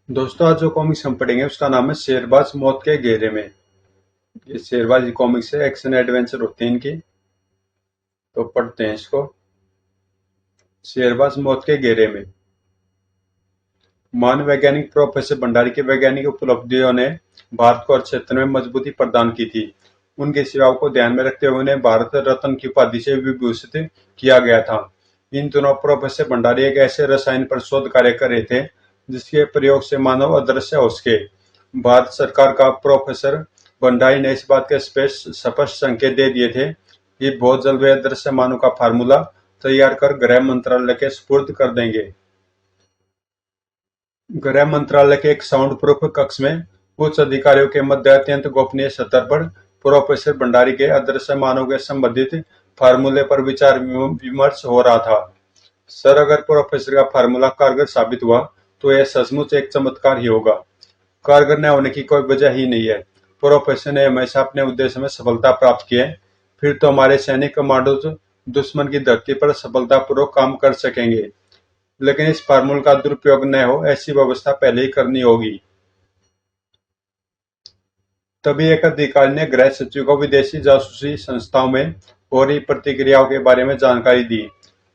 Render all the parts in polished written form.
दोस्तों, आज जो कॉमिक्स हम पढ़ेंगे उसका नाम है शेरबाज मौत के घेरे में। ये शेरबाज कॉमिक्स है, एक्शन एडवेंचर होते हैं इनकी। तो पढ़ते हैं इसको। शेरबाज मौत के घेरे में। महान वैज्ञानिक प्रोफेसर भंडारी की वैज्ञानिक उपलब्धियों ने भारत को हर क्षेत्र में मजबूती प्रदान की थी। उनकी सेवाओं को ध्यान में रखते हुए उन्हें भारत रत्न की उपाधि से विभूषित किया गया था। इन दिनों प्रोफेसर भंडारी एक ऐसे रसायन पर शोध कार्य कर रहे थे जिसके प्रयोग से मानव अदृश्य हो सके। भारत सरकार का प्रोफेसर भंडारी ने इस बात के स्पष्ट संकेत दे दिए थे कि बहुत जल्द वे अदृश्य मानव का फार्मूला तैयार कर गृह मंत्रालय के सुपुर्द कर देंगे। गृह मंत्रालय के एक साउंड प्रूफ कक्ष में उच्च अधिकारियों के मध्य अत्यंत गोपनीय स्तर पर प्रोफेसर भंडारी के अदृश्य मानव के संबंधित फार्मूले पर विचार विमर्श हो रहा था। सर, अगर प्रोफेसर का फार्मूला कारगर साबित हुआ तो यह सचमुच एक चमत्कार ही होगा। कारगर न होने की कोई वजह ही नहीं है। प्रोफेसर ने हमेशा अपने उद्देश्य में सफलता प्राप्त की है। फिर तो हमारे सैनिक कमांडोज दुश्मन की धरती पर सफलतापूर्वक काम कर सकेंगे। लेकिन इस फार्मूले का दुरुपयोग न हो ऐसी व्यवस्था पहले ही करनी होगी। तभी एक अधिकारी ने गृह सचिव को विदेशी जासूसी संस्थाओं में हो रही प्रतिक्रियाओं के बारे में जानकारी दी।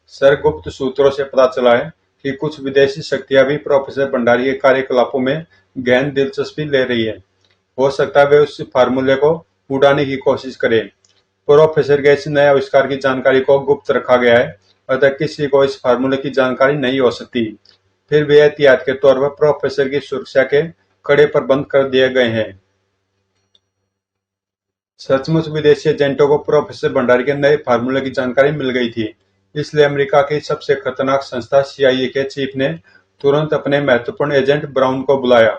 सर, गुप्त सूत्रों से पता चला है कि कुछ विदेशी शक्तियां भी प्रोफेसर भंडारी के कार्यकलापों में गहन दिलचस्पी ले रही है। हो सकता है वे उस फार्मूले को उड़ाने की कोशिश करें। प्रोफेसर के इस नए आविष्कार की जानकारी को गुप्त रखा गया है, अतः किसी को इस फार्मूले की जानकारी नहीं हो सकती। फिर भी एहतियात के तौर पर प्रोफेसर की सुरक्षा के कड़े प्रबंध कर दिए गए हैं। सचमुच विदेशी एजेंटों को प्रोफेसर भंडारी के नए फार्मूले की जानकारी मिल गई थी। इसलिए अमेरिका की सबसे खतरनाक संस्था सीआईए के चीफ ने तुरंत अपने महत्वपूर्ण एजेंट ब्राउन को बुलाया।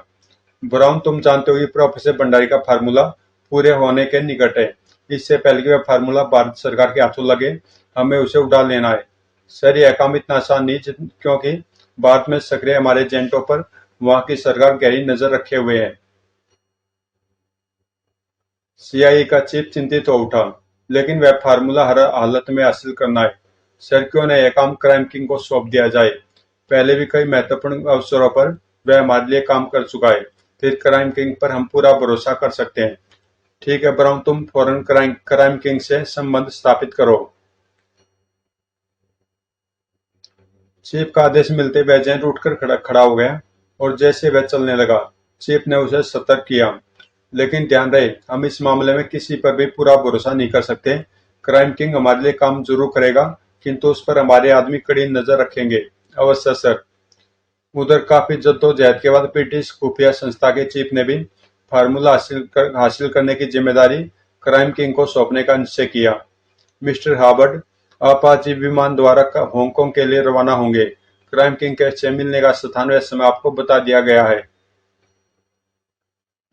ब्राउन, तुम जानते हो कि प्रोफेसर भंडारी का फार्मूला पूरे होने के निकट है। इससे पहले कि वह फार्मूला भारत सरकार के हाथों लगे, हमें उसे उड़ा लेना है। सर, यह काम इतना आसान नहीं, क्योंकि भारत में सक्रिय हमारे एजेंटों पर वहां की सरकार गहरी नजर रखे हुए है। सीआईए का चीफ चिंतित हो उठा। लेकिन वह फार्मूला हर हालत में हासिल करना है। सर, क्यों न यह काम क्राइम किंग को सौंप दिया जाए। पहले भी कई महत्वपूर्ण अवसरों पर वह हमारे लिए काम कर चुका है। फिर क्राइम किंग पर हम पूरा भरोसा कर सकते हैं। ठीक है ब्राउन, तुम फौरन क्राइम किंग से संबंध स्थापित करो। चीफ का आदेश मिलते वह एजेंट उठकर खड़ा हो गया और जैसे वह चलने लगा, चीफ ने उसे सतर्क किया। लेकिन ध्यान रहे, हम इस मामले में किसी पर भी पूरा भरोसा नहीं कर सकते। क्राइम किंग हमारे लिए काम जरूर करेगा, किंतु उस पर हमारे आदमी कड़ी नजर रखेंगे। अवश्य सर। उधर काफी जद्दोजहद के बाद ब्रिटिश खुफिया संस्था के चीफ ने भी फार्मूला हासिल करने की जिम्मेदारी क्राइम किंग को सौंपने का निश्चय किया। मिस्टर हार्वर्ड, आप आज ही विमान द्वारा हांगकांग के लिए रवाना होंगे। क्राइम किंग से मिलने का स्थान व समय आपको बता दिया गया है।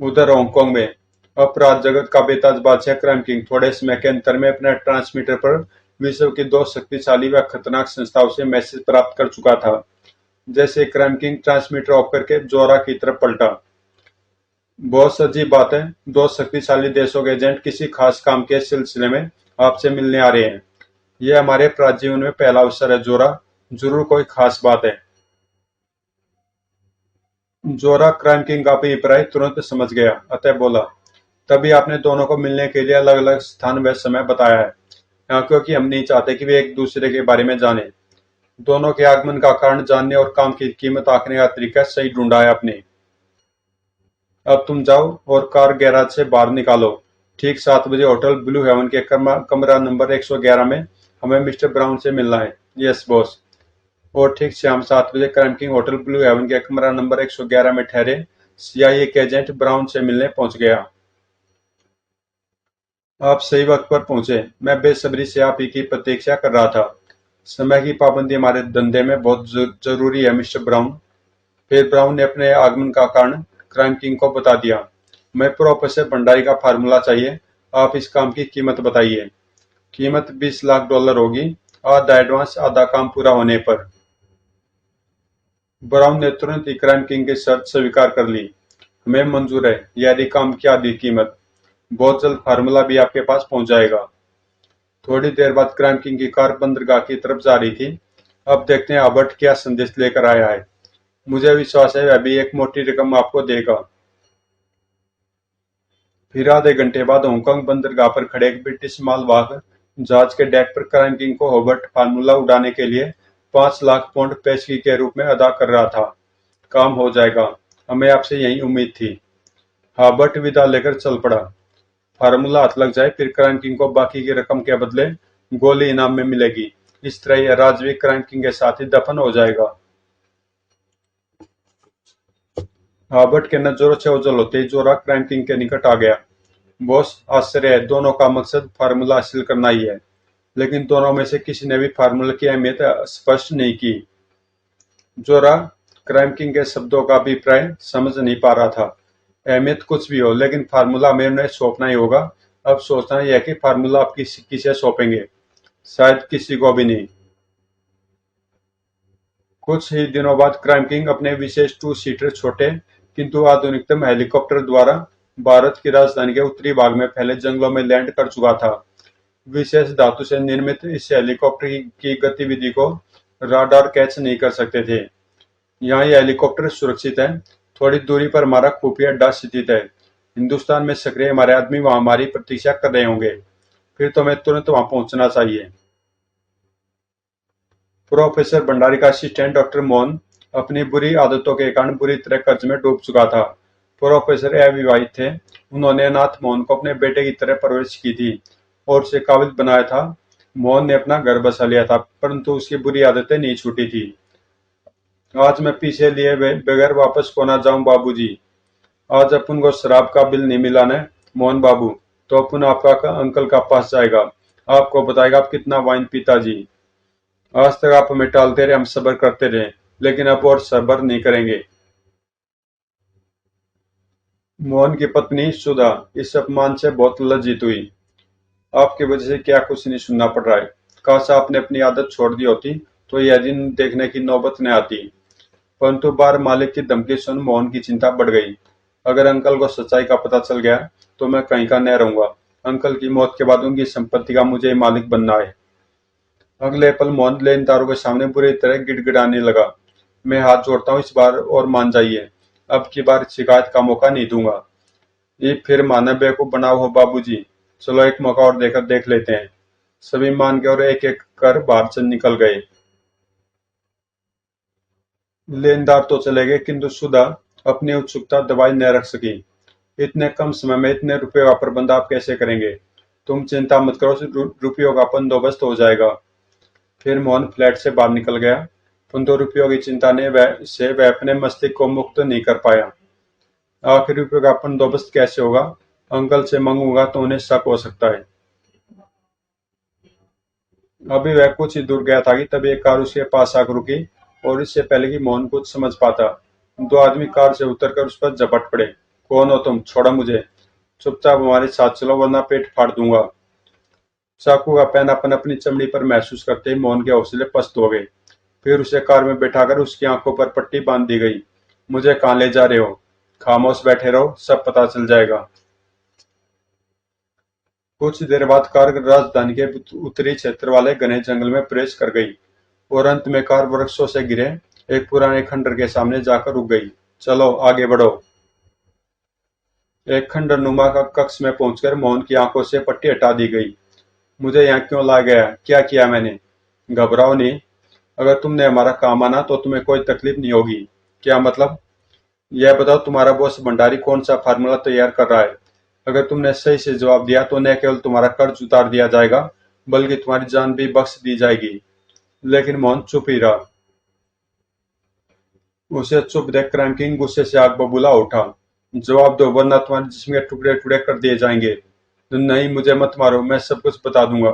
उधर हांगकांग में अपराध जगत का बेताज बादशाह क्राइम किंग थोड़े समय के अंतर में अपने ट्रांसमीटर पर विश्व की दो शक्तिशाली व खतरनाक संस्थाओं से मैसेज प्राप्त कर चुका था। जैसे क्राइम किंग ट्रांसमीटर ऑफ करके जोरा की तरफ पलटा। बहुत अजीब बात है, दो शक्तिशाली देशों के एजेंट किसी खास काम के सिलसिले में आपसे मिलने आ रहे हैं। यह हमारे अपराध जीवन में पहला अवसर है जोरा। जरूर कोई खास बात है। जोरा क्राइम किंग का अभिप्राय तुरंत समझ गया, अतः बोला, तभी आपने दोनों को मिलने के लिए अलग अलग स्थान व समय बताया है। क्योंकि हम नहीं चाहते कि वे एक दूसरे के बारे में जाने। दोनों के आगमन का कारण जानने और काम की कीमत आंकने का तरीका सही ढूंढा है आपने। अब तुम जाओ और कार गैराज से बाहर निकालो। ठीक 7 बजे होटल ब्लू हेवन के कमरा नंबर 111 में हमें मिस्टर ब्राउन से मिलना है। Yes boss. और ठीक शाम 7 बजे crime king hotel Blue Heaven के कमरा नंबर 111 में ठहरे सीआईए के एजेंट ब्राउन से मिलने पहुंच गया। आप सही वक्त पर पहुंचे। मैं बेसब्री से आप ही की प्रतीक्षा कर रहा था। समय की पाबंदी हमारे धंधे में बहुत जरूरी है मिस्टर ब्राउन। फिर ब्राउन ने अपने आगमन का कारण क्राइम किंग को बता दिया। मैं प्रोफेसर भंडारी का फार्मूला चाहिए। आप इस काम की कीमत बताइए। कीमत $20 लाख होगी, आधा एडवांस, आधा काम पूरा होने पर। ब्राउन ने तुरंत ही क्राइम किंग की शर्त स्वीकार कर ली। हमें मंजूर है, यदि काम की आधी कीमत। बहुत जल्द फार्मूला भी आपके पास पहुंच जाएगा। थोड़ी देर बाद क्राइम किंग की कार बंदरगाह की तरफ जा रही थी। अब देखते हैं हबर्ट क्या संदेश लेकर आया है। मुझे विश्वास है वह भी एक मोटी रकम आपको देगा। फिर आधे घंटे बाद हांगकांग बंदरगाह पर खड़े एक ब्रिटिश मालवाहक जहाज के डेक पर क्राइम किंग को हॉबर्ट फार्मूला उड़ाने के लिए 5 लाख पाउंड पेशगी के रूप में अदा कर रहा था। काम हो जाएगा, हमें आपसे यही उम्मीद थी। हॉबर्ट विदा लेकर चल पड़ा। फार्मूला हाथ लग जाए फिर क्राइम किंग को बाकी की रकम के बदले गोली इनाम में मिलेगी। इस तरह यह राजवी क्राइम किंग के साथ ही दफन हो जाएगा। हॉबर्ट के नजरों से ओझल होते ही जोरा क्राइम किंग के निकट आ गया। बॉस, आश्चर्य है, दोनों का मकसद फार्मूला हासिल करना ही है, लेकिन दोनों में से किसी ने भी फार्मूला की अहमियत स्पष्ट नहीं की। जोरा क्राइम किंग के शब्दों का अभिप्राय समझ नहीं पा रहा था। अहमियत कुछ भी हो, लेकिन फार्मूला हमें उन्हें सौंपना ही होगा। अब सोचना यह है कि फार्मूला आप किसे सौंपेंगे। शायद किसी को भी नहीं। कुछ ही दिनों बाद क्राइम किंग अपने विशेष 2 सीटर छोटे किंतु आधुनिकतम हेलीकॉप्टर द्वारा भारत की राजधानी के उत्तरी भाग में फैले जंगलों में लैंड कर चुका था। विशेष धातु से निर्मित इस हेलीकॉप्टर की गतिविधि को राडार कैच नहीं कर सकते थे। यहाँ यह हेलीकॉप्टर सुरक्षित है। थोड़ी दूरी पर हमारा खुफिया अड्डा स्थित है। हिंदुस्तान में सक्रिय हमारे आदमी वहां हमारी प्रतीक्षा कर रहे होंगे। फिर तो हमें तुरंत वहां पहुंचना चाहिए। प्रोफेसर भंडारी का असिस्टेंट डॉक्टर मोहन अपनी बुरी आदतों के कारण बुरी तरह कर्ज में डूब चुका था। प्रोफेसर अविवाहित थे। उन्होंने अनाथ मोहन को अपने बेटे की तरह परवरिश की थी और उसे काबिल बनाया था। मोहन ने अपना घर बसा लिया था, परंतु उसकी बुरी आदतें नहीं छूटी थी। आज मैं पीछे लिए बगैर वापस को ना जाऊं बाबूजी। आज अपन को शराब का बिल नहीं मिला न मोहन बाबू, तो अपन आपका अंकल का पास जाएगा। आपको बताएगा आप कितना वाइन पीता जी। आज तक आप हमें टालते रहे, हम सब्र करते रहे, लेकिन अब और सब्र नहीं करेंगे। मोहन की पत्नी सुधा इस अपमान से बहुत लज्जित हुई। आपकी वजह से क्या कुछ नहीं सुनना पड़ रहा है। काश आपने अपनी आदत छोड़ दी होती तो यह दिन देखने की नौबत न आती। परंतु बार मालिक की धमकी सुन मोहन की चिंता बढ़ गई। अगर अंकल को सच्चाई का पता चल गया तो मैं कहीं का न रहूंगा। अंकल की मौत के बाद उनकी संपत्ति का मुझे मालिक बनना है। अगले पल मोहन लेनदारों के सामने बुरी तरह गिड़गिड़ाने लगा। मैं हाथ जोड़ता हूँ, इस बार और मान जाइए। अब की बार शिकायत का मौका नहीं दूंगा। ये फिर मानव बेवकूफ बनाओ हो बाबूजी। चलो एक मौका और देकर देख लेते हैं। सभी मान के और एक एक कर बाहर से निकल गए। लेनदार तो चले गए, किंतु सुधा अपनी उत्सुकता दबाए न रख सकी। इतने कम समय में इतने रुपयों का प्रबंध आप कैसे करेंगे? तुम चिंता मत करो, रुपयों का बंदोबस्त हो जाएगा। फिर मोहन फ्लैट से बाहर निकल गया। परंतु रुपयों की चिंता ने वह अपने मस्तिष्क को मुक्त नहीं कर पाया। आखिर रुपयों का बंदोबस्त कैसे होगा? अंकल से मांगूंगा तो उन्हें शक हो सकता है। अभी वह कुछ ही दूर गया था कि तभी एक कार उसके पास आकर रुकी और इससे पहले कि मोहन कुछ समझ पाता, 2 आदमी कार से उतरकर उस पर झपट पड़े। कौन हो तुम? छोड़ो मुझे। चुपचाप हमारे साथ चलो वरना पेट फाड़ दूंगा। चाकू का पैनापन अपनी चमड़ी पर महसूस करते ही मोहन के हौसले पस्त हो गए। फिर उसे कार में बैठाकर उसकी आंखों पर पट्टी बांध दी गई। मुझे कहाँ ले जा रहे हो? खामोश बैठे रहो, सब पता चल जाएगा। कुछ देर बाद कार राजधानी के उत्तरी क्षेत्र वाले घने जंगल में प्रवेश कर गई और अंत में कार वृक्षों से गिरे एक पुराने खंडर के सामने जाकर रुक गई। चलो आगे बढ़ो। एक खंडर नुमा का कक्ष में पहुंचकर मोहन की आंखों से पट्टी हटा दी गई। मुझे यहाँ क्यों ला गया? क्या किया मैंने? घबराओ नहीं। अगर तुमने हमारा काम आना तो तुम्हें कोई तकलीफ नहीं होगी। क्या मतलब? यह बताओ तुम्हारा बॉस भंडारी कौन सा फार्मूला तैयार कर रहा है? अगर तुमने सही से जवाब दिया तो न केवल तुम्हारा कर्ज उतार दिया जाएगा बल्कि तुम्हारी जान भी बख्श दी जाएगी। लेकिन मोहन चुप ही रहा। उसे चुप देख क्राइम किंग गुस्से से आग बबूला उठा। जवाब दो वरना तुम्हारे जिस्म के टुकड़े टुकड़े कर दिए जाएंगे। नहीं, मुझे मत मारो, मैं सब कुछ बता दूंगा।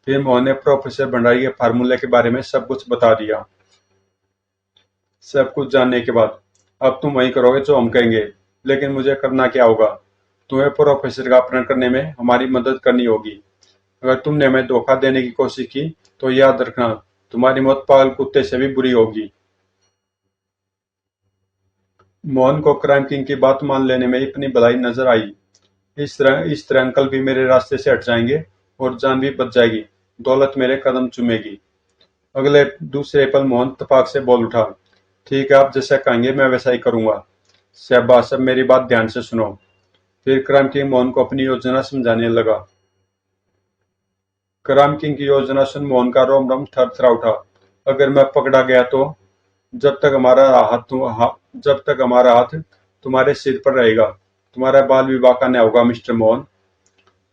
फिर मोहन ने प्रोफेसर भंडारी के फार्मूले के बारे में सब कुछ बता दिया। सब कुछ जानने के बाद अब तुम वही करोगे जो हम कहेंगे, लेकिन मुझे करना क्या होगा? तुम्हें प्रोफेसर का अपहरण करने में हमारी मदद करनी होगी। अगर तुमने हमें धोखा देने की कोशिश की तो याद रखना, तुम्हारी मौत पागल कुत्ते से भी बुरी होगी। मोहन को क्राइम किंग की बात मान लेने में इतनी भलाई नजर आई। इस तरह अंकल भी मेरे रास्ते से हट जाएंगे और जान भी बच जाएगी। दौलत मेरे कदम चूमेगी। अगले दूसरे पल मोहन तपाक से बोल उठा। ठीक है, आप जैसा कहेंगे मैं वैसा ही करूंगा। शाबाश, अब मेरी बात ध्यान से सुनो। फिर क्राइम किंग मोहन को अपनी योजना समझाने लगा। क्राइम किंग की योजना सुन मोहन का रोम रोम थरथरा उठा। अगर मैं पकड़ा गया तो जब तक हमारा जब तक हमारा हाथ तुम्हारे सिर पर रहेगा, तुम्हारा बाल विवाह का न्याय होगा मिस्टर मोहन।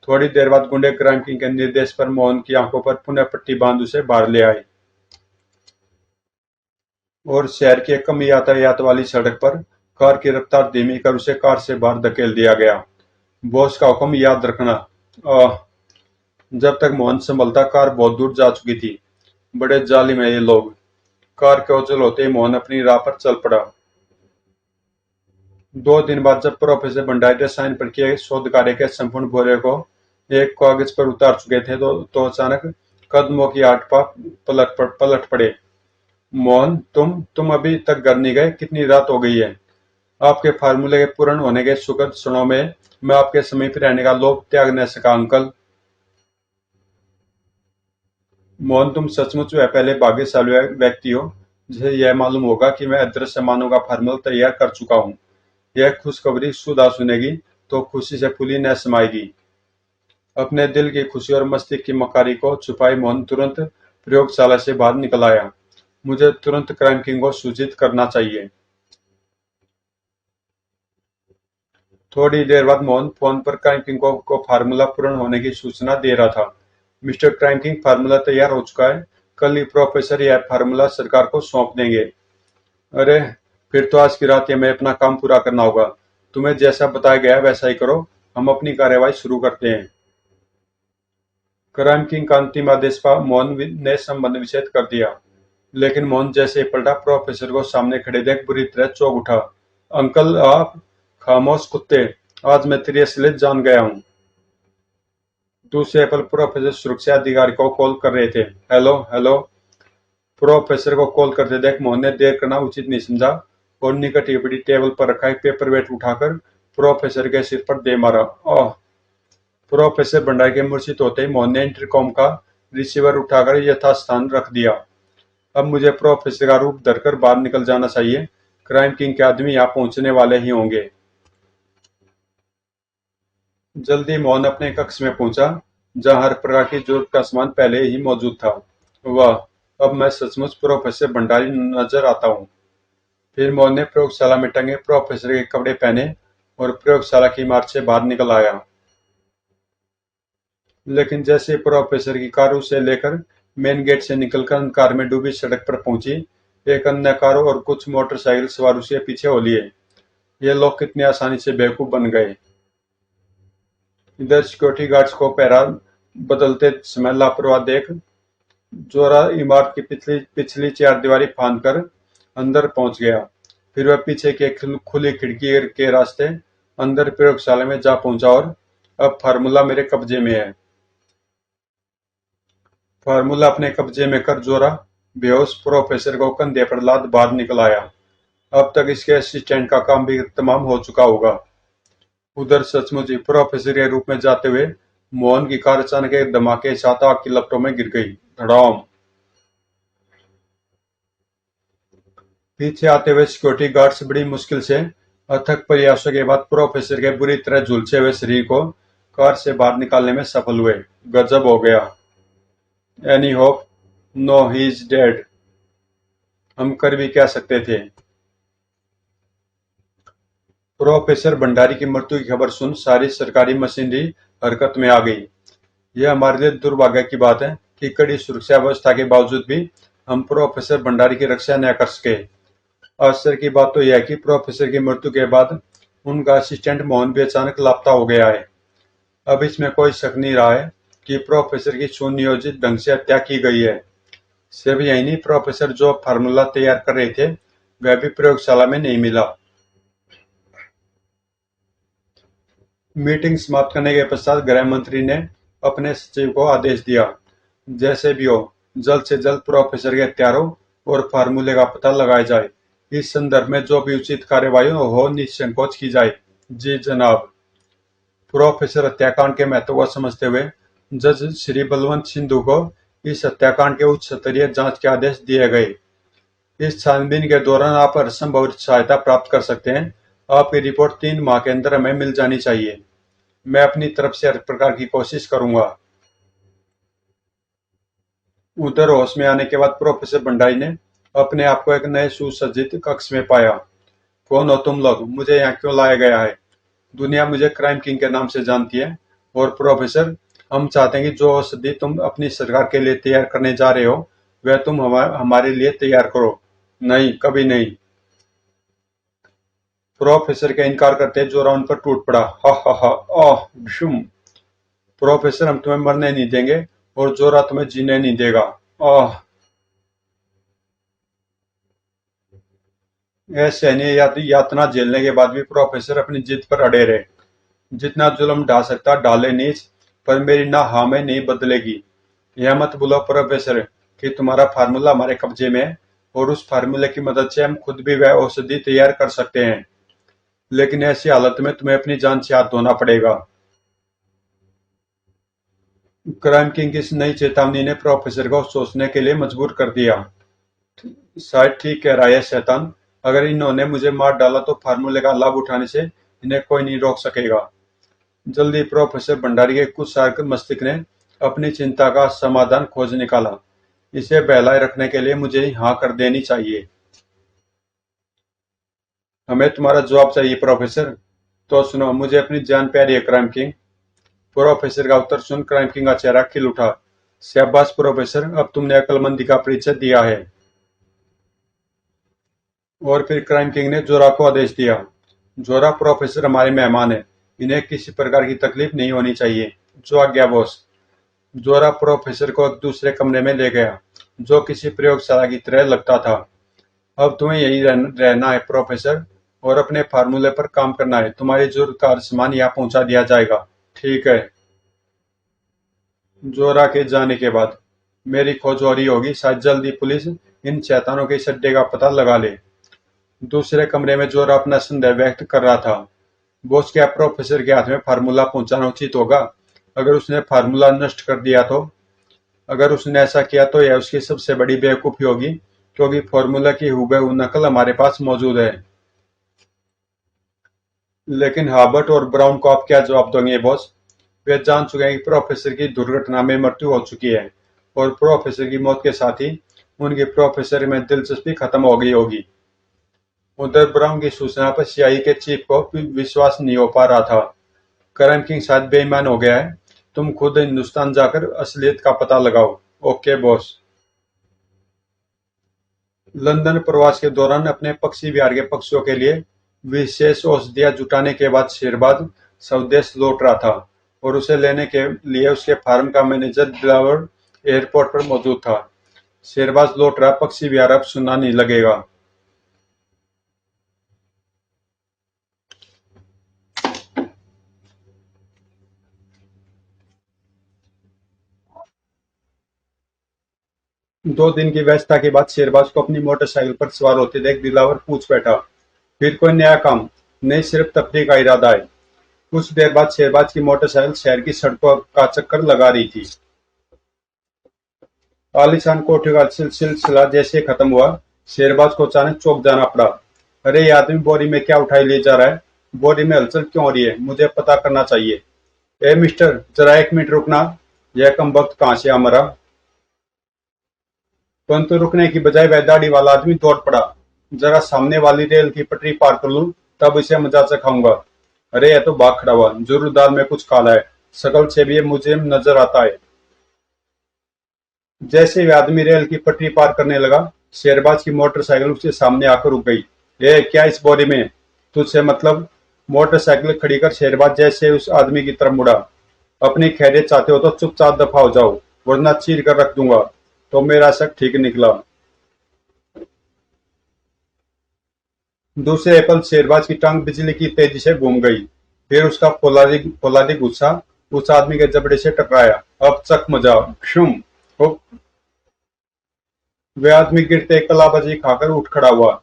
थोड़ी देर बाद गुंडे क्राइम किंग के निर्देश पर मोहन की आंखों पर पुनः पट्टी बांध उसे बाहर ले आए और शहर की एक कम यातायात वाली सड़क पर कार की रफ्तार धीमी कर उसे कार से बाहर धकेल दिया गया। बॉस का हुक्म याद रखना। आह, जब तक मोहन संभलता कार बहुत दूर जा चुकी थी। बड़े जालिम है ये लोग। कार के ओझल होते ही मोहन अपनी राह पर चल पड़ा। 2 दिन बाद जब प्रोफेसर भंडारी ने साइन पर किए शोध कार्य के संपूर्ण ब्यौरे को एक कागज पर उतार चुके थे तो अचानक कदमों की आठ पा पलट पड़े। मोहन, तुम अभी तक घर नहीं गए? कितनी रात हो गई है? आपके फार्मूले के पूर्ण होने के सुखद क्षणों में मैं आपके समीप रहने का लोभ त्याग न सका अंकल। मोहन, तुम सचमुच वह पहले भाग्यशाली व्यक्ति हो जिसे यह मालूम होगा कि मैं अदृश्य मानव का फार्मूला तैयार कर चुका हूँ। यह खुशखबरी सुधा सुनेगी तो खुशी से फूली न समाएगी। अपने दिल की खुशी और मस्तिष्क की मकारी को छुपाए मोहन तुरंत प्रयोगशाला से बाहर निकल आया। मुझे तुरंत क्राइम किंग को सूचित करना चाहिए। थोड़ी देर बाद मोहन फोन पर क्राइम किंग को फार्मूला पूर्ण होने की सूचना दे रहा था। मिस्टर क्राइम किंग, फार्मूला तैयार हो चुका है। कल ही प्रोफेसर यह फार्मूला सरकार को सौंप देंगे। अरे, फिर तो आज की रात हमें अपना काम पूरा करना होगा। तुम्हें जैसा बताया गया वैसा ही करो। हम अपनी कार्यवाही शुरू करते हैं। क्राइम किंग का अंतिम आदेश पर मोहन ने संबंध विच्छेद कर दिया। लेकिन मोहन जैसे ही पलटा, प्रोफेसर को सामने खड़े देख बुरी तरह चौंक उठा। अंकल आप? खामोश कुत्ते, आज मैं तेरी असलियत जान गया हूँ। दूसरे पल प्रोफेसर सुरक्षा अधिकारी को कॉल कर रहे थे। Hello hello. प्रोफेसर को कॉल करते देख मोहन ने देर करना उचित नहीं समझा और निकट ही बड़ी टेबल पर रखा एक पेपर वेट उठाकर प्रोफेसर के सिर पर दे मारा। ओह! प्रोफेसर भंडारी के मूर्छित होते ही मोहन ने इंटरकॉम का रिसीवर उठाकर यथास्थान रख दिया। अब मुझे प्रोफेसर का रूप धरकर बाहर निकल जाना चाहिए। क्राइम किंग के आदमी यहाँ पहुंचने वाले ही होंगे। जल्दी मोहन अपने कक्ष में पहुंचा, जहां हर प्रकार की जरूरत का सामान पहले ही मौजूद था। वाह, अब मैं सचमुच प्रोफेसर भंडारी नजर आता हूँ। फिर मोहन ने प्रयोगशाला में टंगे प्रोफेसर के कपड़े पहने और प्रयोगशाला की इमारत से बाहर निकल आया। लेकिन जैसे प्रोफेसर की कार उसे लेकर मेन गेट से निकलकर अंधकार में डूबी सड़क पर पहुंची, एक अन्य कार और कुछ मोटरसाइकिल सवार उसके पीछे हो लिए। ये लोग कितनी आसानी से बेवकूफ बन गए। इधर सिक्योरिटी गार्ड्स को पहरा बदलते समय लापरवाह देख जोरा इमारत की पिछली पिछली चारदीवारी फांद कर अंदर पहुंच गया। फिर वह पीछे की एक खुली खिड़की के रास्ते अंदर प्रयोगशाला में जा पहुंचा और अब फार्मूला मेरे कब्जे में है। फार्मूला अपने कब्जे में कर जोरा बेहोश प्रोफेसर को कंधे पर लाद बाहर निकल आया। अब तक इसके असिस्टेंट का काम भी तमाम हो चुका होगा। उधर सचमुच ही प्रोफेसर के रूप में जाते हुए मोहन की कार अचानक एक धमाके के साथ आग की लपटों में गिर गई। धड़ाम। पीछे आते हुए सिक्योरिटी गार्ड्स बड़ी मुश्किल से अथक प्रयासों के बाद प्रोफेसर के बुरी तरह झुलसे हुए शरीर को कार से बाहर निकालने में सफल हुए। गजब हो गया। Any hope? No, he is dead. हम कर भी क्या सकते थे। प्रोफेसर भंडारी की मृत्यु की खबर सुन सारी सरकारी मशीनरी हरकत में आ गई। यह हमारे लिए दुर्भाग्य की बात है कि कड़ी सुरक्षा व्यवस्था के बावजूद भी हम प्रोफेसर भंडारी की रक्षा न कर सके। आश्चर्य की बात तो यह है कि प्रोफेसर की मृत्यु के बाद उनका असिस्टेंट मोहन भी अचानक लापता हो गया है। अब इसमें कोई शक नहीं रहा है कि प्रोफेसर की सुनियोजित ढंग से हत्या की गई है। सिर्फ यही नहीं, प्रोफेसर जो फार्मूला तैयार कर रहे थे वह भी प्रयोगशाला में नहीं मिला। मीटिंग समाप्त करने के पश्चात गृह मंत्री ने अपने सचिव को आदेश दिया, जैसे भी हो जल्द से जल्द प्रोफेसर के हत्यारों और फार्मूले का पता लगाया जाए। इस संदर्भ में जो भी उचित कार्यवाही हो निसंकोच की जाए। जी जनाब। प्रोफेसर हत्याकांड के महत्व को समझते हुए जज श्री बलवंत सिंधु को इस हत्याकांड के उच्च स्तरीय जांच के आदेश दिए गए। इस छानबीन के दौरान आप हर संभव सहायता प्राप्त कर सकते हैं। आपकी रिपोर्ट 3 माह के अंदर हमें मिल जानी चाहिए। मैं अपनी तरफ से हर प्रकार की कोशिश करूंगा। उधर होश में आने के बाद प्रोफेसर भंडारी ने अपने आप को एक नए सुसज्जित कक्ष में पाया। कौन हो तुम लोग? मुझे यहाँ क्यों लाया गया है? दुनिया मुझे क्राइम किंग के नाम से जानती है। और प्रोफेसर, हम चाहते हैं कि जो औषधि तुम अपनी सरकार के लिए तैयार करने जा रहे हो वह तुम हमारे लिए तैयार करो। नहीं, कभी नहीं। प्रोफेसर के इनकार करते जोरा उन पर टूट पड़ा। हा हा हा। आह भीषुम। प्रोफेसर, हम तुम्हें मरने नहीं देंगे और जोरा तुम्हें जीने नहीं देगा। आह। असहनीय यातना झेलने के बाद भी प्रोफेसर अपनी जिद पर अड़े रहे। जितना जुल्म ढा सकता डाले नीच, पर मेरी ना हाँ में नहीं बदलेगी। यह मत बोलो प्रोफेसर कि तुम्हारा फार्मूला हमारे कब्जे में है और उस फार्मूले की मदद से हम खुद भी वह औषधि तैयार कर सकते हैं। लेकिन ऐसी हालत में तुम्हें अपनी जान से हाथ धोना पड़ेगा। क्राइम किंग की इस नई चेतावनी ने प्रोफेसर को सोचने के लिए मजबूर कर दिया। शायद ठीक कह रहा है शैतान। अगर इन्होंने मुझे मार डाला तो फार्मूले का लाभ उठाने से इन्हें कोई नहीं रोक सकेगा। जल्दी प्रोफेसर भंडारी के कुछ शार्क मस्तिष्क ने अपनी चिंता का समाधान खोज निकाला। इसे बहलाए रखने के लिए मुझे हाँ कर देनी चाहिए। हमें तुम्हारा जवाब चाहिए प्रोफेसर। तो सुनो, मुझे अपनी जान प्यारी है क्राइम किंग। प्रोफेसर का उत्तर सुन क्राइम किंग का चेहरा खिल उठा। शाबाश प्रोफेसर, अब तुमने अक्लमंदी का परिचय दिया है। और फिर क्राइम किंग ने जोरा को आदेश दिया। जोरा, प्रोफेसर हमारे मेहमान है, इन्हें किसी प्रकार की तकलीफ नहीं होनी चाहिए। जो आज्ञा बॉस। जोरा प्रोफेसर को एक दूसरे कमरे में ले गया जो किसी प्रयोगशाला की तरह लगता था। अब तुम्हें यही रहना है प्रोफेसर, और अपने फार्मूले पर काम करना है। तुम्हारी जरूरत का हर सामान यहाँ पहुंचा दिया जाएगा। ठीक है। जोरा के जाने के बाद मेरी खोज हो रही होगी। शायद जल्दी पुलिस इन शैतानों के इस अड्डे का पता लगा ले। दूसरे कमरे में जोरा अपना संदेह व्यक्त कर रहा था। बॉस, क्या प्रोफेसर के हाथ में फार्मूला पहुंचाना उचित होगा? अगर उसने फार्मूला नष्ट कर दिया तो? अगर उसने ऐसा किया तो यह उसकी सबसे बड़ी बेवकूफी होगी, क्योंकि फार्मूला की हूबहू नकल हमारे पास मौजूद है। लेकिन हार्बर्ट और ब्राउन को आप क्या जवाब दोगे बॉस? वे जान चुके हैं कि प्रोफेसर की दुर्घटना में मृत्यु हो चुकी है, और प्रोफेसर की मौत के साथ ही उनकी प्रोफेसर में दिलचस्पी खत्म हो गई होगी। उधर ब्राउन की सूचना पर सीआईए के चीफ को विश्वास नहीं हो पा रहा था। करम किंग शायद बेईमान हो गया है। तुम खुद हिंदुस्तान जाकर असलियत का पता लगाओ। Okay boss. लंदन प्रवास के दौरान अपने पक्षी विहार के पक्षियों के लिए विशेष औषधियां जुटाने के बाद शेरबाज स्वदेश लौट रहा था, और उसे लेने के लिए उसके फार्म का मैनेजर दिलावर एयरपोर्ट पर मौजूद था। शेरबाज लौट रहा, पक्षी विहार अब सुनना नहीं लगेगा। 2 दिन की व्यस्तता के बाद शेरबाज को अपनी मोटरसाइकिल पर सवार होते देख दिलावर पूछ बैठा, फिर कोई नया काम? नहीं, सिर्फ तफरीह का इरादा है। कुछ देर बाद शेरबाज की मोटरसाइकिल शहर की सड़कों का चक्कर लगा रही थी। आलीशान कोठियों का सिलसिला जैसे खत्म हुआ, शेरबाज को अचानक चौंक जाना पड़ा। अरे, ये आदमी बोरी में क्या उठाई ले जा रहा है? बोरी में हलचल क्यों हो रही है? मुझे पता करना चाहिए। ए मिस्टर, जरा 1 मिनट रुकना। यह कमबख्त कहाँ से आ मरा? परंतु रुकने की बजाय वह दाढ़ी वाला आदमी दौड़ पड़ा। जरा सामने वाली रेल की पटरी पार कर लूं, तब इसे मजा चखाऊंगा। अरे, यह तो भाग खड़ा हुआ। जरूर दाल में कुछ काला है। शकल से भी ये मुझे नजर आता है। जैसे वह आदमी रेल की पटरी पार करने लगा, शेरबाज की मोटरसाइकिल उसके सामने आकर रुक गई। ए, क्या इस बोरी में? तुझसे मतलब? मोटरसाइकिल खड़ी कर शेरबाज जैसे उस आदमी की तरफ मुड़ा। अपनी खैरियत चाहते हो तो चुपचाप दफा हो जाओ, वरना चीर कर रख दूंगा। तो मेरा शक ठीक निकला। दूसरे पल शेरबाज की टांग बिजली की तेजी से घूम गई। फिर उसका फौलादी फौलादी गुस्सा उस आदमी के जबड़े से टकराया। अब चक मजा। क्षुम। वह आदमी गिरते कलाबाजी खाकर उठ खड़ा हुआ।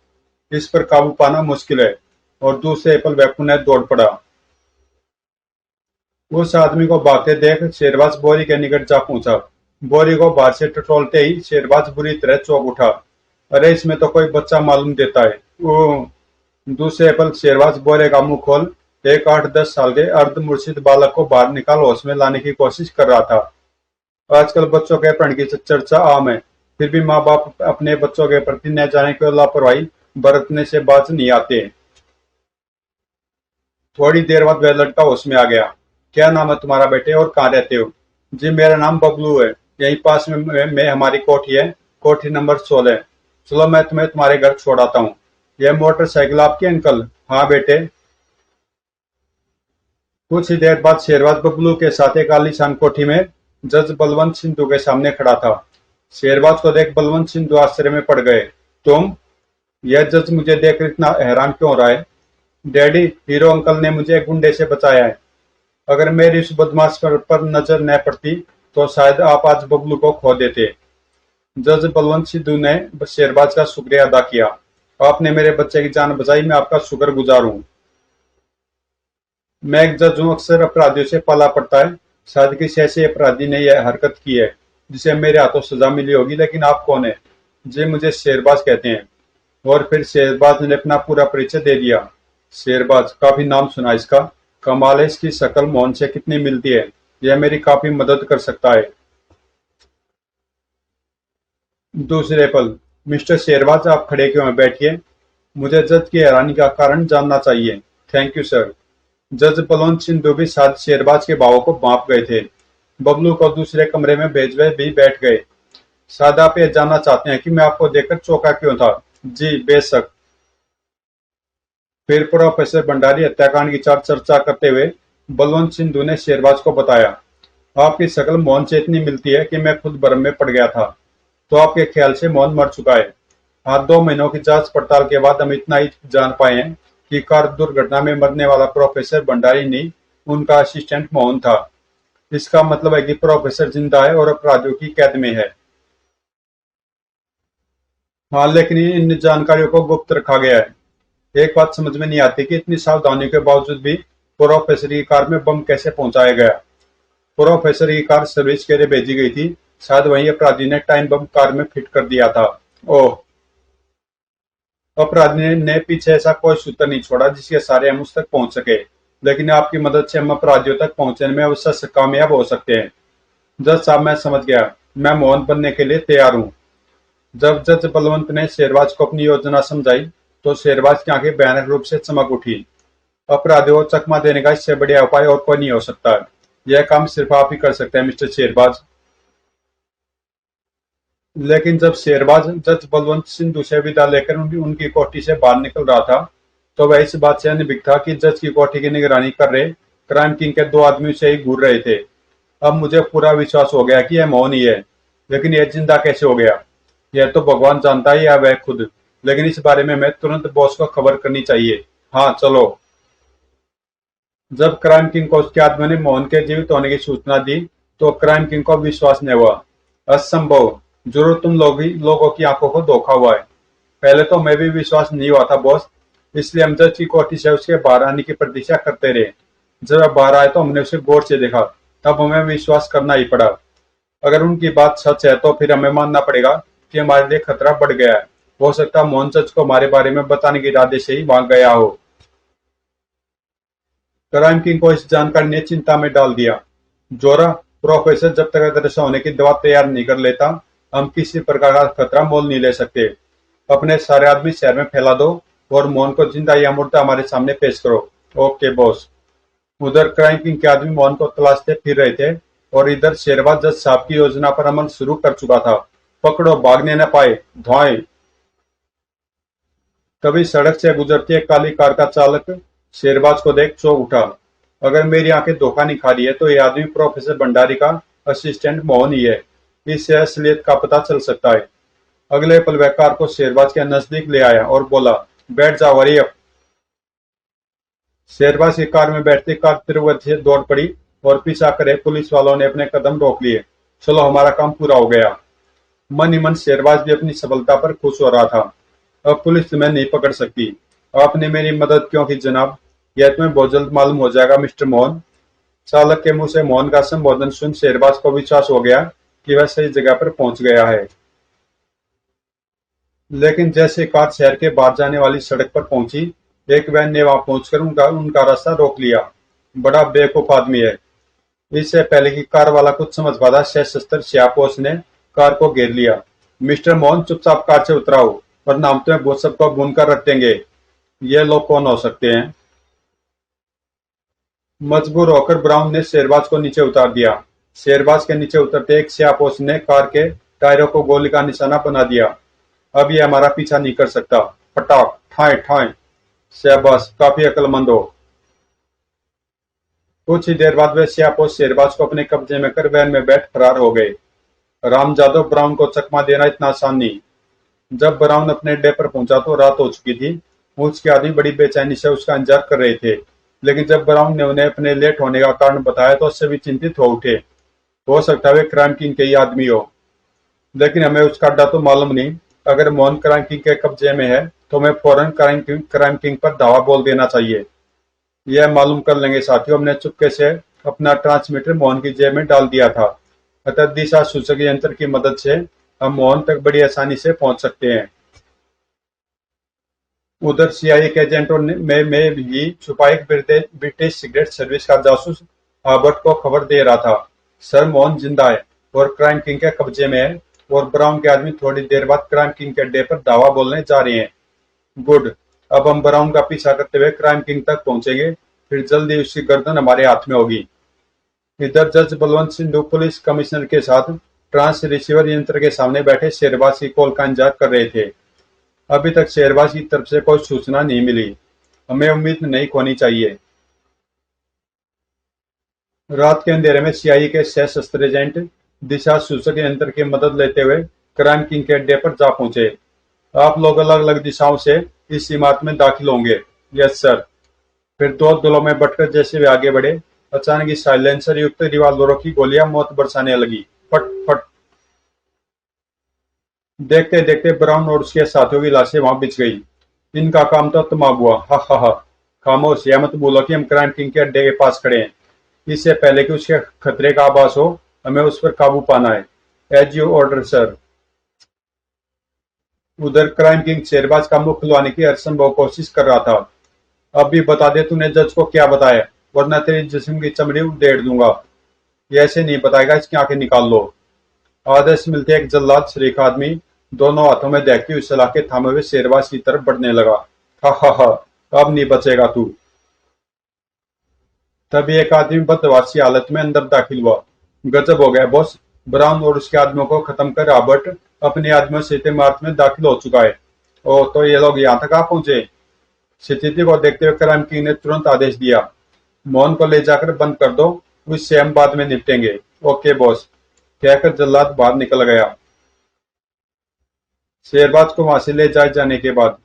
इस पर काबू पाना मुश्किल है। और दूसरे पल वह पुनः दौड़ पड़ा। उस आदमी को भागते देख शेरबाज बोरी के निकट जा पहुंचा। बोरी को बाहर से टटोलते ही शेरबाज बुरी तरह चौंक उठा। अरे इसमें तो कोई बच्चा मालूम देता है। ओ, दूसरे पल शेरबाज बोले का मुंह खोल एक 8-10 साल के अर्धमूर्छित बालक को बाहर निकाल होश में लाने की कोशिश कर रहा था। आजकल बच्चों के अपहरण की चर्चा आम है, फिर भी माँ बाप अपने बच्चों के प्रति न जाने क्यों लापरवाही बरतने से बाज नहीं आते। थोड़ी देर बाद वह लड़का होश में आ गया। क्या नाम है तुम्हारा बेटे और कहाँ रहते हो? जी मेरा नाम बबलू है, यहीं पास में हमारी कोठी है, कोठी नंबर 16। चलो मैं तुम्हें तुम्हारे घर छोड़ाता हूँ। यह मोटरसाइकिल आपकी अंकल? हाँ बेटे। कुछ ही देर बाद शेरबाज बबलू के साथ एक आलीशान कोठी में जज बलवंत सिंधु के सामने खड़ा था। शेरबाज को देख बलवंत सिंधु आश्चर्य में पड़ गए। तुम? यह जज मुझे देखकर इतना हैरान क्यों हो रहा है? डैडी, हीरो अंकल ने मुझे एक गुंडे से बचाया है। अगर मेरी उस बदमाश पर नजर न पड़ती तो शायद आप आज बबलू को खो देते। जज बलवंत सिद्धू ने शेरबाज का शुक्रिया अदा किया। आपने मेरे बच्चे की जान बचाई, मैं आपका शुक्रगुजार हूँ। मैं एक जज हूँ, अक्सर अपराधियों से पाला पड़ता है। शायद किसी ऐसे अपराधी ने यह हरकत की है जिसे मेरे हाथों सजा मिली होगी, लेकिन आप कौन है? जी मुझे शेरबाज कहते हैं। और फिर शेरबाज ने अपना पूरा परिचय दे दिया। शेरबाज, काफी नाम सुना इसका। कमाल है, इसकी शक्ल मोहन से कितनी मिलती है। यह मेरी काफी मदद कर सकता है। दूसरे पल, मिस्टर शेरबाज आप खड़े क्यों हैं? बैठिए। मुझे जज की हैरानी का कारण जानना चाहिए। Thank you sir. जज बलवंत सिंधु भी शायद शेरबाज के भावों को भांप गए थे। बबलू को दूसरे कमरे में भेज वे भी बैठ गए। शायद आप ये जानना चाहते हैं कि मैं आपको देखकर चौंका क्यों था। जी बेशक। फिर प्रोफेसर भंडारी हत्याकांड की चर्चा करते हुए बलवंत सिंधु ने शेरबाज को बताया। आपकी शक्ल मोहन से इतनी मिलती है कि मैं खुद भ्रम में पड़ गया था। तो आपके ख्याल से मोहन मर चुका है? हाँ, 2 महीनों की जांच पड़ताल के बाद हम इतना ही जान पाए हैं कि कार दुर्घटना में मरने वाला प्रोफेसर भंडारी नहीं, उनका असिस्टेंट मोहन था। इसका मतलब है कि प्रोफेसर जिंदा है और अपराधियों की कैद में है। हाँ, लेकिन इन जानकारियों को गुप्त रखा गया है। एक बात समझ में नहीं आती कि इतनी सावधानी के बावजूद भी प्रोफेसर की कार में बम कैसे पहुंचाया गया। प्रोफेसर की कार सर्विस के लिए भेजी गई थी, शायद वहीं अपराधी ने टाइम बम कार में फिट कर दिया था। ओह। अपराधी ने पीछे ऐसा कोई सूत्र नहीं छोड़ा जिसके सारे हम उस तक पहुंच सके, लेकिन आपकी मदद से हम अपराधियों तक पहुंचने में अवश्य कामयाब हो सकते हैं। जज साहब मैं समझ गया, मैं मोहन बनने के लिए तैयार हूँ। जब जज बलवंत ने शेरबाज को अपनी योजना समझाई तो शेरबाज की आंखें भयानक रूप से चमक उठी। अपराधियों को चकमा देने का इससे बढ़िया उपाय और कोई नहीं हो सकता। यह काम सिर्फ आप ही कर सकते हैं मिस्टर शेरबाज। लेकिन जब शेरबाज जज बलवंत सिंधु से विदा लेकर उनकी कोठी से बाहर निकल रहा था तो वह इस बात से अनभिज्ञ था कि जज की कोठी की निगरानी कर रहे क्राइम किंग के 2 आदमी से ही घूर रहे थे। अब मुझे पूरा विश्वास हो गया कि यह मौन ही है, लेकिन यह जिंदा कैसे हो गया यह तो भगवान जानता है या वह खुद। लेकिन इस बारे में मैं तुरंत बॉस को खबर करनी चाहिए। हाँ चलो। जब क्राइम किंग को उसके आदमियों ने मोहन के जीवित होने की सूचना दी तो क्राइम किंग को विश्वास नहीं हुआ। असंभव, जरूर तुम लोगों की आंखों को धोखा हुआ है। पहले तो मैं भी विश्वास नहीं हुआ था बॉस, इसलिए हम जज की कोठी से उसके बाहर आने की प्रतीक्षा करते रहे। जब वह बाहर आए तो हमने उसे गौर से देखा, तब हमें विश्वास करना ही पड़ा। अगर उनकी बात सच है तो फिर हमें मानना पड़ेगा कि हमारे लिए खतरा बढ़ गया है। हो सकता है मोहन जज को हमारे बारे में बताने के इरादे से ही वहां गया हो। क्राइम किंग को इस जानकारी ने चिंता में डाल दिया। जोरा, प्रोफेसर जब तक अदृश्य होने की दवा तैयार नहीं कर लेता हम किसी प्रकार का खतरा मोल नहीं ले सकते। अपने सारे आदमी शहर में फैला दो और मोहन को जिंदा या मुर्दा हमारे सामने पेश करो। Okay boss. उधर क्राइम किंग के आदमी मोहन को तलाशते फिर रहे थे और इधर शेरबाज जज साहब की योजना पर अमल शुरू कर चुका था। पकड़ो, भागने न पाए, धुआं। तभी सड़क से गुजरती एक काली कार का चालक शेरबाज को देख चौंक उठा। अगर मेरी आंखें धोखा नहीं खा रही है तो ये आदमी प्रोफेसर भंडारी का असिस्टेंट मोहन ही है। इससे असलियत का पता चल सकता है। अगले पल वह कार को शेरबाज के नजदीक ले आया और बोला, बैठ जाओ हरी अप। शेरबाज की कार में बैठती कार तिरुवत से दौड़ पड़ी और पीछा करे पुलिस वालों ने अपने कदम रोक लिए। चलो हमारा काम पूरा हो गया। मन ही मन शेरबाज भी अपनी सफलता पर खुश हो रहा था। अब पुलिस तुम्हें नहीं पकड़ सकती। आपने मेरी मदद क्यों की जनाब? यह तुम्हें बहुत जल्द मालूम हो जाएगा मिस्टर मोहन। चालक के मुंह से मोहन का संबोधन सुन शेरबाज को विश्वास हो गया कि वह सही जगह पर पहुंच गया है। लेकिन जैसे कार शहर के बाहर जाने वाली सड़क पर पहुंची, एक वैन ने वहां पहुंचकर उनका उनका रास्ता रोक लिया। बड़ा बेवकूफ आदमी है। इससे पहले कि कार वाला कुछ समझ पाता, सशस्त्र सियापोश ने कार को घेर लिया। मिस्टर मोहन, चुपचाप कार से उतराओ, वरना हम तुम्हें वो सबको भून कर रख देंगे। ये लोग कौन हो सकते हैं? मजबूर होकर ब्राउन ने शेरबाज को नीचे उतार दिया। शेरबाज के नीचे उतरते एक सियापोश ने कार के टायरों को गोली का निशाना बना दिया। अब ये हमारा पीछा नहीं कर सकता। फटाक, ठाए ठाए। शाबाश, काफी अक्लमंद हो। कुछ ही देर बाद वे सियापोश शेरबाज को अपने कब्जे में कर वैन में बैठ फरार हो गए। रामजादव, ब्राउन को चकमा देना इतना आसान नहीं। जब ब्राउन अपने अड्डे पर पहुंचा तो रात हो चुकी थी। उसके आदमी बड़ी बेचैनी से उसका इंतजार कर रहे थे। लेकिन जब ब्राउन ने उन्हें अपने लेट होने का कारण बताया तो उससे भी चिंतित हो उठे। हो सकता है वे क्राइम किंग के ही आदमी हो, लेकिन हमें उसका अड्डा तो मालूम नहीं। अगर मोहन क्राइम किंग के कब्जे में है तो हमें फौरन क्राइम किंग पर धावा बोल देना चाहिए। यह मालूम कर लेंगे साथियों। हमने चुपके से अपना ट्रांसमीटर मोहन की जेब में डाल दिया था, अतः दिशा सूचक यंत्र की मदद से हम मोहन तक बड़ी आसानी से पहुंच सकते हैं। उधर सीआईए के एजेंटों में भी छुपा एक ब्रिटिश सीक्रेट सर्विस का जासूस हॉबर्ट को खबर दे रहा था। सर, मोहन जिंदा है और क्राइम किंग के कब्जे में है, और ब्राउन के आदमी थोड़ी देर बाद क्राइम किंग के अड्डे पर दावा बोलने जा रहे हैं। गुड। अब हम ब्राउन का पीछा करते हुए क्राइम किंग तक पहुंचेंगे, फिर जल्दी उसकी गर्दन हमारे हाथ में होगी। इधर जज बलवंत सिंधु पुलिस कमिश्नर के साथ ट्रांस रिसीवर यंत्र के सामने बैठे शेरबाज की कॉल का इंतजार कर रहे थे। अभी तक शेरबाज की तरफ से कोई सूचना नहीं मिली। हमें उम्मीद नहीं खोनी चाहिए। रात के अंधेरे में सीआईए के सशस्त्र एजेंट दिशा सूचक यंत्र की मदद लेते हुए क्राइम किंग के अड्डे पर जा पहुंचे। आप लोग अलग अलग दिशाओं से इस इमारत में दाखिल होंगे। Yes sir. फिर दो दलों में बटकर जैसे वे आगे बढ़े, अचानक ही साइलेंसर युक्त रिवाल्वरों की गोलियां मौत बरसाने लगी। फट फट। देखते देखते ब्राउन और उसके साथियों की लाशें वहां बिछ गई। इनका काम तो तमाम हुआ। हा हा हा। खामोश, यह मत बोलो कि हम क्राइम किंग के अड्डे के पास खड़े हैं। इससे पहले कि उसके खतरे का आभास हो, हमें उस पर काबू पाना है। As you order sir. उधर क्राइम किंग शेरबाज का मुख खुलवाने की हर संभव कोशिश कर रहा था। अब भी बता दे तूने जज को क्या बताया, वरना तेरी जिस्म की चमड़ी उधेड़ दूंगा। ये ऐसे नहीं बताएगा, इसकी आंखें निकाल लो। आदेश मिलते एक जल्लाद शरीफ आदमी दोनों हाथों में देखती हुई सलाखे थामे हुए शेरबाज की तरफ बढ़ने लगा। हा हा हा। अब नहीं बचेगा तू। तभी एक आदमी बदहवासी हालत में अंदर दाखिल हुआ। गजब हो गया बॉस। ब्राउन और उसके आदमियों को खत्म कर रॉबर्ट अपने आदमियों से इमारत में दाखिल हो चुका है। ओ, तो ये लोग यहाँ तक आ पहुंचे। स्थिति को देखते हुए क्राइम किंग ने तुरंत आदेश दिया, मोहन को ले जाकर बंद कर दो, उससे हम बाद में निपटेंगे। ओके बॉस, कहकर जल्लाद बाहर निकल गया। शेरबाज को वहां से ले जाए जाने के बाद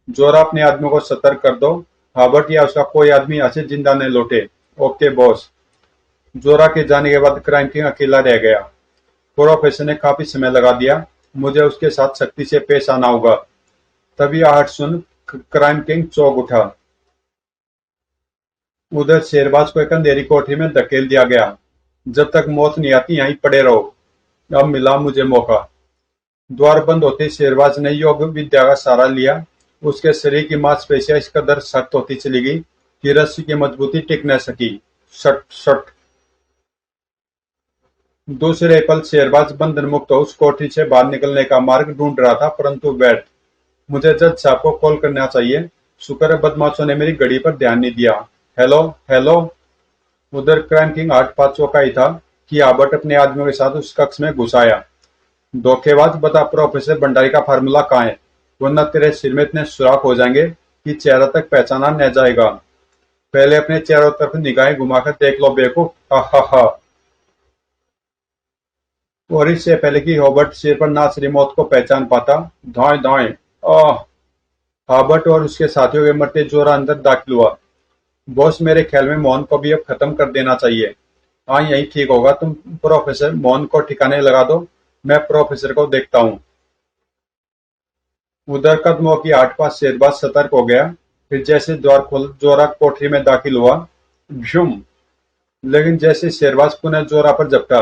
जोरा अपने आदमियों को सतर्क कर दो, हॉबर्ट या उसका कोई आदमी यहाँ से जिंदा न लौटे। Okay boss. जोरा के जाने के बाद क्राइम किंग अकेला रह गया। प्रोफेसर ने काफी समय लगा दिया, मुझे उसके साथ सख्ती से पेश आना होगा। तभी आहट सुन क्राइम किंग चौंक उठा। उधर शेरबाज को एक अंधेरी कोठरी में धकेल दिया गया। जब तक मौत नहीं आती यहीं पड़े रहो। अब मिला मुझे मौका। द्वार बंद होते शेरबाज ने योग विद्या का सहारा लिया। उसके शरीर की मांसपेशियां इस कदर सख्त होती चली गई कि रस्सी की मजबूती टिक न सकी। सट सट। दूसरे पल शेरबाज बंधन मुक्त हो उस कोठरी से बाहर निकलने का मार्ग ढूंढ रहा था, परंतु बैठ, मुझे जज साहब को कॉल करना चाहिए। शुक्र है बदमाशों ने मेरी घड़ी पर ध्यान नहीं दिया। Hello hello. उधर क्राइम किंग 8-5 चौका ही था कि हॉबर्ट अपने आदमियों के साथ उस कक्ष में घुस आया। धोखेबाज, बता प्रोफेसर भंडारी का फार्मूला कहाँ है, वरना तेरे सिर में इतने सुराख हो जाएंगे कि चेहरा तक पहचाना न जाएगा। पहले अपने चारों तरफ निगाहें घुमाकर देख लो बेवकूफ। हा हा हा। और इससे पहले कि हॉबर्ट सिर पर नाच मौत को पहचान पाता, धाए धाए। आह। हॉबर्ट और उसके साथियों के मरते जोरा अंदर दाखिल हुआ। बॉस, मेरे ख्याल में मोहन को भी अब खत्म कर देना चाहिए। हाँ, यही ठीक होगा। तुम प्रोफेसर मोहन को ठिकाने लगा दो, मैं प्रोफेसर को देखता हूँ। उधर कदमों की आठ पास शेरबाज सतर्क हो गया। फिर जैसे द्वार खोल जोरा कोठरी में दाखिल हुआ, भ्यूम। लेकिन जैसे शेरबाज पुनः जोरा पर झपटा,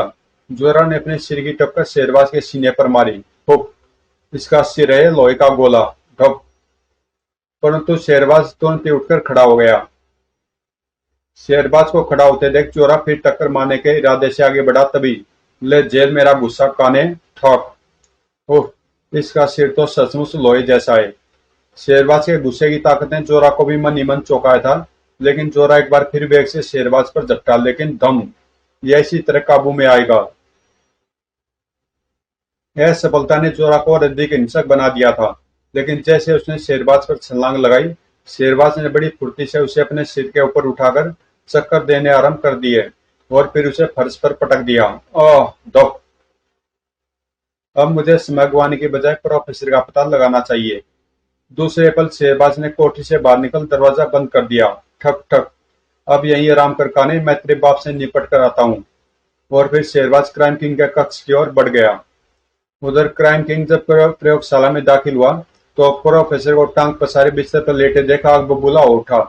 जोरा ने अपने सिर की टक्कर शेरबाज के सीने पर मारी। हुप। इसका सिर है लोहे का गोला। ढप। परंतु शेरबाज तुरंत ही उठकर खड़ा हो गया। शेरबाज को खड़ा होते देख चोरा फिर टक्कर मारने के इरादे से आगे बढ़ा, तभी ले जेल मेरा गुस्सा काने ठोक। ओह, इसका सिर तो सचमुच लोहे जैसा है। शेरबाज के गुस्से की ताकत ने जोरा को भी मन ही मन चौंकाया था, लेकिन जोरा एक बार फिर वेग से शेरबाज पर झपटा, लेकिन दम यह इसी तरह काबू में आएगा। यह सफलता ने जोरा को और अधिक हिंसक बना दिया था, लेकिन जैसे उसने शेरबाज पर छलांग लगाई, शेरबाज ने बड़ी फुर्ती से उसे अपने सिर के ऊपर उठाकर चक्कर देने आरंभ कर दिए और फिर उसे फर्श पर पटक दिया। ओह, दो। अब मुझे समय गंवाने की बजाय प्रोफेसर का पता लगाना चाहिए। दूसरे पल शेरबाज ने कोठरी से बाहर निकल दरवाजा बंद कर दिया। ठक ठक। अब यहीं आराम कर काने, मैं तेरे बाप से निपट कर आता हूँ। और फिर शेरबाज क्राइम किंग के कक्ष की ओर बढ़ गया। उधर क्राइम किंग जब प्रयोगशाला में दाखिल हुआ तो प्रोफेसर को टांग पसारे बिस्तर पर लेटे देखा आग बबूला हो उठा।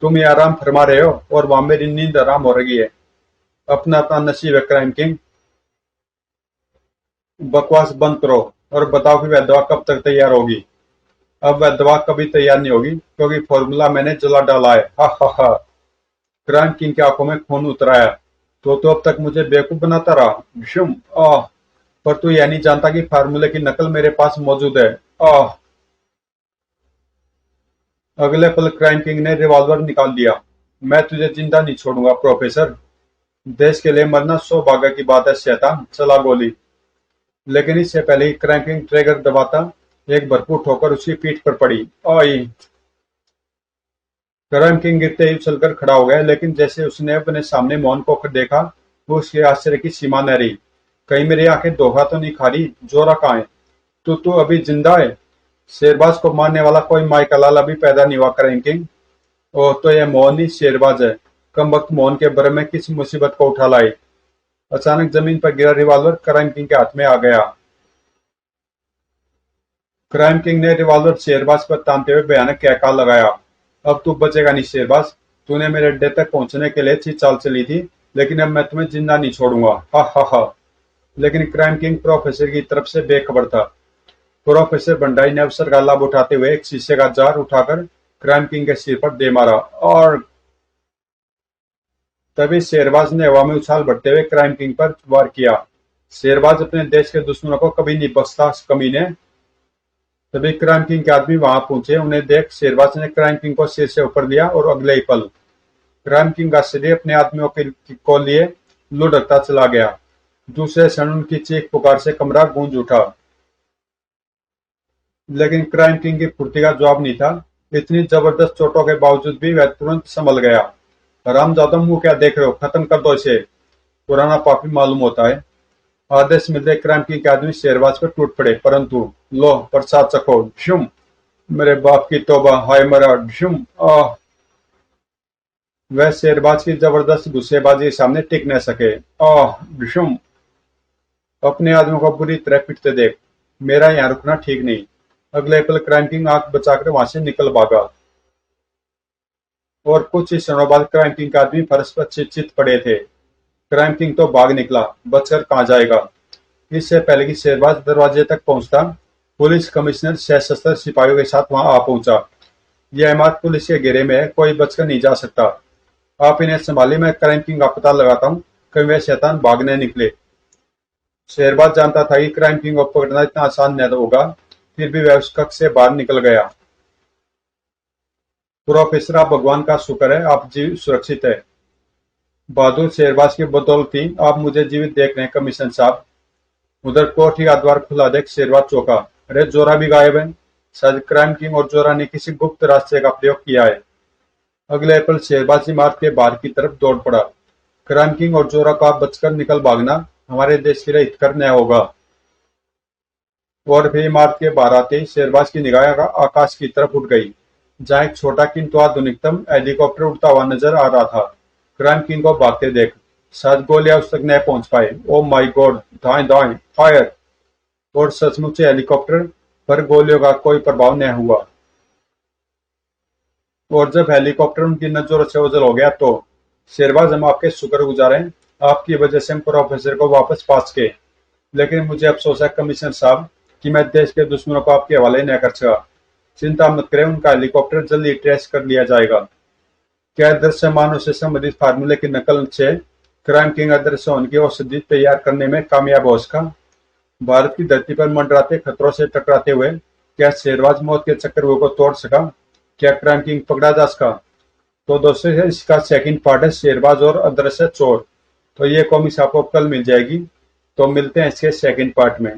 तुम ये आराम फरमा रहे हो और वहां मेरी नींद आराम हो रही है। अपना अपना नसीब है क्राइम किंग। बकवास बंद करो और बताओ कि वह दवा कब तक तैयार होगी। अब वह दवा कभी तैयार नहीं होगी, क्योंकि फॉर्मूला मैंने जला डाला है। हा हा हा। क्राइम किंग की आंखों में खून उतर आया। तो अब तक मुझे बेवकूफ बनाता रहा। भीषुम। आह। पर तू यह नहीं जानता कि फार्मूले की नकल मेरे पास मौजूद है। आह। अगले पल क्राइम किंग ने रिवॉल्वर निकाल दिया। मैं तुझे जिंदा नहीं छोड़ूंगा प्रोफेसर। देश के लिए मरना सौभाग्य की बात है शैतान, चला गोली। लेकिन इससे पहले ही क्राइम किंग ट्रिगर दबाता एक भरपूर ठोकर उसकी पीठ पर पड़ी। आई। क्राइम किंग गिरते ही उछलकर खड़ा हो गया, लेकिन जैसे उसने अपने सामने मौन को देखा, वो उसके आश्चर्य की सीमा न रही। कहीं मेरी आंखें धोखा तो नहीं खा रही? जोरा कहाँ है? तू अभी जिंदा है? शेरबाज को मारने वाला कोई माइकलाल अभी पैदा नहीं हुआ क्राइम किंग। ओह, तो यह मोहन ही शेरबाज है। कमबख्त मोहन के बारे में किस मुसीबत को उठा लाए। अचानक जमीन पर गिरा रिवॉल्वर क्राइम किंग के हाथ में आ गया। क्राइम किंग ने रिवॉल्वर शेरबाज पर तानते हुए भयानक कहकार लगाया। अब तू बचेगा नहीं शेरबाज। तूने मेरे अड्डे तक पहुंचने के लिए अच्छी चाल चली थी, लेकिन अब मैं तुम्हें जिंदा नहीं छोड़ूंगा। हा हा हा। लेकिन क्राइम किंग प्रोफेसर की तरफ से बेखबर था। प्रोफेसर भंडारी ने अवसर का लाभ उठाते हुए एक शीशे का जार उठाकर क्राइम किंग के सिर पर दे मारा, और तभी शेरबाज ने हवा में उछाल भरते हुए क्राइम किंग पर वार किया। शेरबाज अपने देश के दुश्मनों को कभी नहीं बख्शता कमीने। तभी क्राइम किंग के आदमी वहां पहुंचे। उन्हें देख शेरबाज ने क्राइम किंग को सिर से ऊपर लिया और अगले ही पल क्राइम किंग का शरीर अपने आदमियों को लिए लुढ़कता चला गया। दूसरे क्षण उनकी चीख पुकार से कमरा गूंज उठा। लेकिन क्राइम किंग की फुर्ती का जवाब नहीं था। इतनी जबरदस्त चोटों के बावजूद भी वह तुरंत संभल गया। हरामजादा, मुंह क्या देख रहे हो? खत्म कर दो इसे। पुराना पापी मालूम होता है। आदेश मिलते क्राइम किंग के आदमी शेरबाज पर टूट पड़े, परंतु लो प्रसाद चखो। झुम। मेरे बाप की तौबा, हाय मरा। झुम। आह। वह शेरबाज की जबरदस्त गुस्सेबाजी के सामने टिक न सके। आह। झुम। अपने आदमियों को बुरी तरह पिटते देख मेरा यहाँ रुकना ठीक नहीं। अगले पल क्राइम किंग आंख बचाकर वहां से निकल भागा। और कुछ ही क्षणों बाद क्राइम किंग के आदमी फर्श पर चित पड़े थे। क्राइम किंग तो भाग निकला, बचकर कहाँ जाएगा। इससे पहले कि शेरबाज दरवाजे तक पहुंचता, पुलिस कमिश्नर सशस्त्र सिपाहियों के साथ वहां आ पहुंचा। यह इमारत पुलिस के घेरे में है, कोई बचकर नहीं जा सकता। आप इन्हें संभालिए, मैं क्राइम किंग का पता लगाता हूँ, कहीं वे शैतान भागने निकले। शेरबाज जानता था कि क्राइम किंग को पकड़ना इतना आसान नहीं होगा, फिर भी वह उस कक्ष से बाहर निकल गया। प्रोफेसर, आप भगवान का शुक्र है, आप जीव सुरक्षित है। बहादुर शेरबाज की बदौलत ही आप मुझे जीवित देख रहे हैं कमिश्नर साहब। उधर कोठरी का द्वार खुला देख शेरबाज चौंका। अरे, जोरा भी गायब है। शायद क्राइम किंग और जोरा ने किसी गुप्त रास्ते का प्रयोग किया है। अगले पल शेरबाज इमारत के बाहर की तरफ दौड़ पड़ा। क्राइम किंग और जोरा का बचकर निकल भागना हमारे देश के लिए हितकर न होगा। और फिर इमारत के बाहर आते ही शेरबाज की निगाह आकाश की तरफ उठ गई, जहाँ एक छोटा किंतु आधुनिकतम हेलीकॉप्टर उड़ता हुआ नजर आ रहा था। क्राइम किंग को भागते देख शायद गोलियां उस तक न पहुंच पाए। Oh my God! दाएं दाएं फायर! और सचमुच हेलीकॉप्टर पर गोलियों का कोई प्रभाव न हुआ। और जब हेलीकॉप्टर उनकी नजरों से ओझल हो गया तो शेरबाज, हम आपके शुक्रगुजार हैं। आपकी वजह से हम प्रोफेसर को वापस पा सके। लेकिन मुझे अफसोस है कमिश्नर साहब, कि मैं देश के दुश्मनों को आपके हवाले न कर सका। चिंता मत करें, उनका हेलीकॉप्टर जल्दी ट्रेस कर लिया जाएगा। क्या दृश्य मानव से संबंधित फार्मूले की नकल से क्राइम किंग अदृश्य होने की औषधि तैयार करने में कामयाब हो सका? भारत की धरती पर मंडराते खतरों से टकराते हुए क्या शेरबाज मौत के चक्रव्यूह को तोड़ सका? क्या क्राइम किंग पकड़ा जा सका? तो दोस्तों, इसका सेकंड पार्ट है शेरबाज और अदृश्य चोर। तो ये कॉमिक्स आपको कल मिल जाएगी। तो मिलते हैं इसके सेकंड पार्ट में।